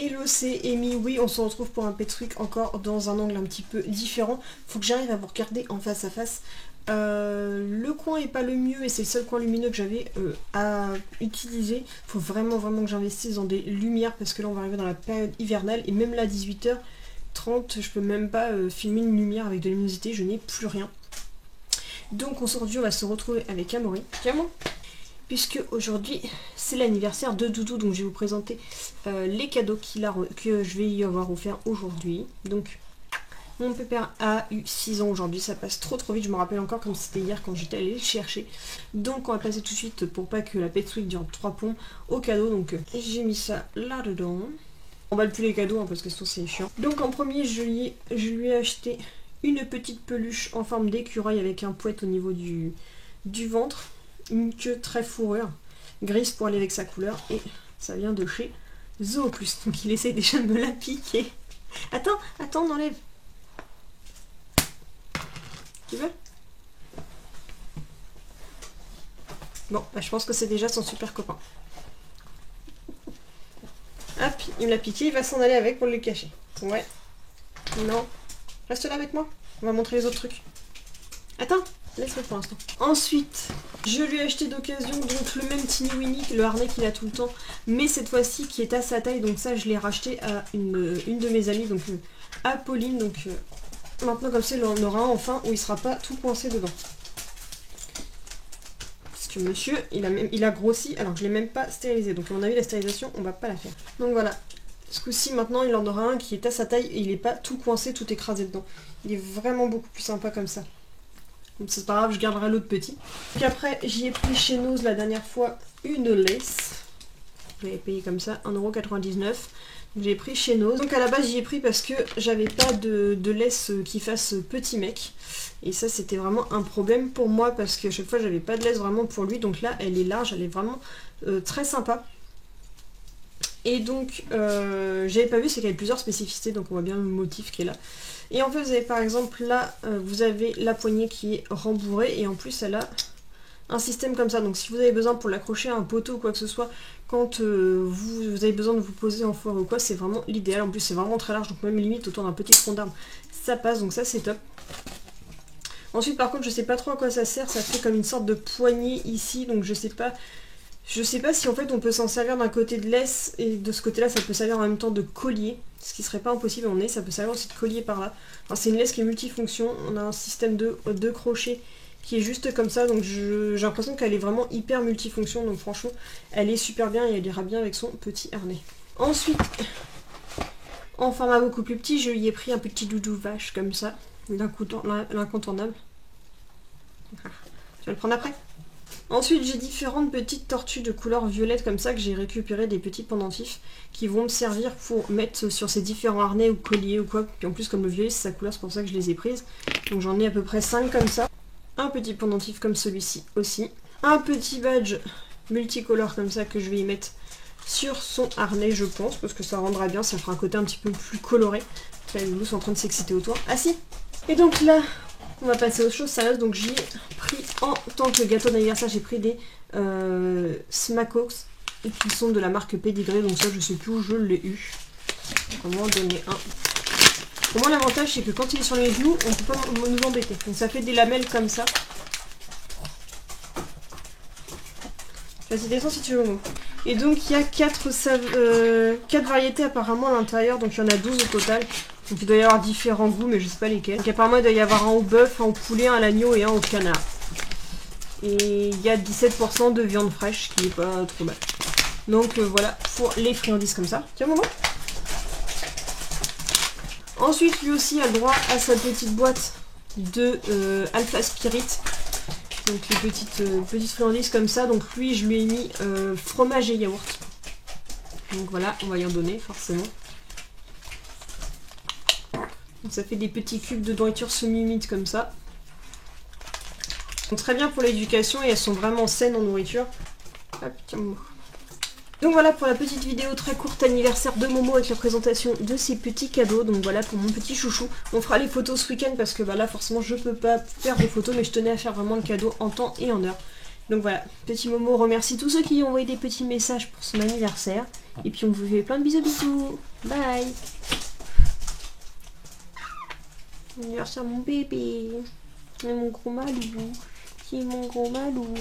Hello, c'est Amy. Oui, on se retrouve pour un Pet Week encore dans un angle un petit peu différent. Faut que j'arrive à vous regarder en face à face. Le coin est pas le mieux et c'est le seul coin lumineux que j'avais à utiliser. Faut vraiment que j'investisse dans des lumières parce que là on va arriver dans la période hivernale et même là à 18h30 je peux même pas filmer une lumière avec de la luminosité, je n'ai plus rien. Donc aujourd'hui on va se retrouver avec Amaury. Tiens-moi. Puisque aujourd'hui c'est l'anniversaire de Doudou, donc je vais vous présenter les cadeaux que je vais y avoir offert aujourd'hui. Donc mon pépère a eu 6 ans aujourd'hui, ça passe trop vite, je me rappelle encore comme c'était hier quand j'étais allée le chercher. Donc on va passer tout de suite, pour pas que la Pet Week dure 3 plombs, au cadeau. Donc j'ai mis ça là-dedans. On va plus les cadeaux hein, parce que sinon c'est chiant. Donc en premier je lui ai acheté une petite peluche en forme d'écureuil avec un poète au niveau du ventre. Une queue très fourrure, grise pour aller avec sa couleur, et ça vient de chez Zooplus. Donc il essaie déjà de me la piquer. Attends, on enlève. Tu veux? Bon, bah, je pense que c'est déjà son super copain. Hop, il me l'a piqué, il va s'en aller avec pour le cacher. Ouais. Non. Reste là avec moi. On va montrer les autres trucs. Attends. Laisse-le pour l'instant. Ensuite, je lui ai acheté d'occasion donc le même Teeny Weeny, le harnais qu'il a tout le temps, mais cette fois-ci qui est à sa taille. Donc ça, je l'ai racheté à une de mes amies, donc à Pauline. Donc maintenant comme ça, il en aura un enfin où il sera pas tout coincé dedans. Parce que monsieur, il a grossi alors que je l'ai même pas stérilisé. Donc à mon avis, la stérilisation, on va pas la faire. Donc voilà. Ce coup-ci, maintenant, il en aura un qui est à sa taille et il n'est pas tout coincé, tout écrasé dedans. Il est vraiment beaucoup plus sympa comme ça. C'est pas grave, je garderai l'autre petit. Puis après, j'y ai pris chez Nose la dernière fois une laisse. J'avais payé comme ça 1,99 €. J'ai pris chez Nose. Donc à la base, j'y ai pris parce que j'avais pas de laisse qui fasse petit mec. Et ça, c'était vraiment un problème pour moi parce que chaque fois, j'avais pas de laisse vraiment pour lui. Donc là, elle est large, elle est vraiment très sympa. Et donc, j'avais pas vu, c'est qu'elle avait plusieurs spécificités. Donc on voit bien le motif qui est là. Et en fait, vous avez par exemple là, vous avez la poignée qui est rembourrée et en plus elle a un système comme ça. Donc si vous avez besoin pour l'accrocher à un poteau ou quoi que ce soit, quand vous avez besoin de vous poser en forêt ou quoi, c'est vraiment l'idéal. En plus c'est vraiment très large, donc même limite autour d'un petit tronc d'arbre, ça passe, donc ça c'est top. Ensuite par contre, je sais pas trop à quoi ça sert, ça fait comme une sorte de poignée ici, donc je sais pas si en fait on peut s'en servir d'un côté de laisse et de ce côté là ça peut servir en même temps de collier, ce qui serait pas impossible à mon avis, ça peut servir aussi de collier par là. Enfin, c'est une laisse qui est multifonction, on a un système de crochets qui est juste comme ça, donc j'ai l'impression qu'elle est vraiment hyper multifonction, donc franchement elle est super bien et elle ira bien avec son petit harnais. Ensuite, en format beaucoup plus petit, je lui ai pris un petit doudou vache comme ça, l'incontournable. Tu vas le prendre après? Ensuite, j'ai différentes petites tortues de couleur violette comme ça que j'ai récupéré des petits pendentifs qui vont me servir pour mettre sur ces différents harnais ou colliers ou quoi. Puis en plus, comme le violet c'est sa couleur, c'est pour ça que je les ai prises. Donc j'en ai à peu près 5 comme ça. Un petit pendentif comme celui-ci aussi. Un petit badge multicolore comme ça que je vais y mettre sur son harnais, je pense, parce que ça rendra bien, ça fera un côté un petit peu plus coloré. Là, les loups sont en train de s'exciter autour. Ah si! Et donc là, on va passer aux choses sérieuses, donc j'y ai pris en tant que gâteau d'anniversaire, j'ai pris des Smackox qui sont de la marque Pedigree, donc ça je sais plus où je l'ai eu. On va en donner un. Pour moi l'avantage c'est que quand il est sur les genoux, on peut pas nous embêter. Donc ça fait des lamelles comme ça. Vas-y descends si tu veux Momo. Et donc il y a 4 variétés apparemment à l'intérieur, donc il y en a 12 au total. Donc il doit y avoir différents goûts, mais je sais pas lesquels. Donc apparemment il doit y avoir un au bœuf, un au poulet, un à l'agneau et un au canard. Et il y a 17% de viande fraîche, qui est pas trop mal. Donc voilà pour les friandises comme ça. Tiens maman. Ensuite lui aussi a le droit à sa petite boîte de Alpha Spirit. Donc les petites friandises comme ça. Donc lui je lui ai mis fromage et yaourt. Donc voilà, on va y en donner forcément. Donc ça fait des petits cubes de nourriture semi-humide comme ça. Donc très bien pour l'éducation et elles sont vraiment saines en nourriture. Hop, tiens Momo. Donc voilà pour la petite vidéo très courte anniversaire de Momo avec la présentation de ses petits cadeaux. Donc voilà pour mon petit chouchou. On fera les photos ce week-end parce que bah là forcément je peux pas faire des photos, mais je tenais à faire vraiment le cadeau en temps et en heure. Donc voilà, petit Momo remercie tous ceux qui ont envoyé des petits messages pour son anniversaire. Et puis on vous fait plein de bisous bisous. Bye. Anniversaire mon bébé. Et mon gros malou. Qui est mon gros malou.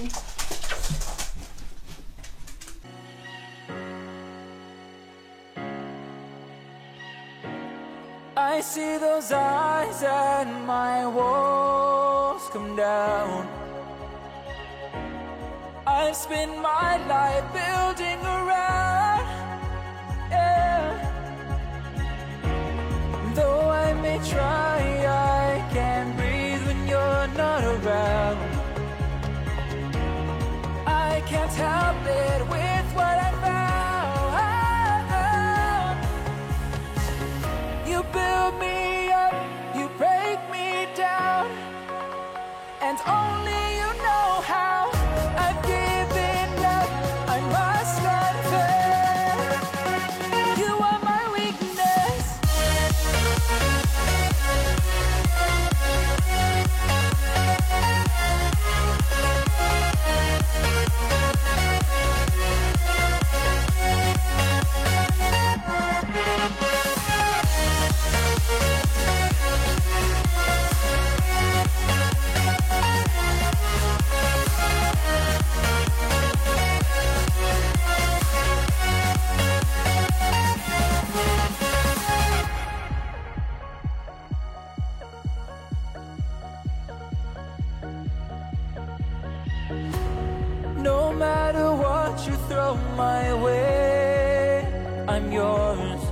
I see those eyes and my walls come down. I've spent my life building around, yeah. Though I may try, I can't breathe when you're not around. I can't help it with what I found. You build me up, you break me down, and only you know how. I've given up, I must confess. You are my weakness. No matter what you throw my way, I'm yours.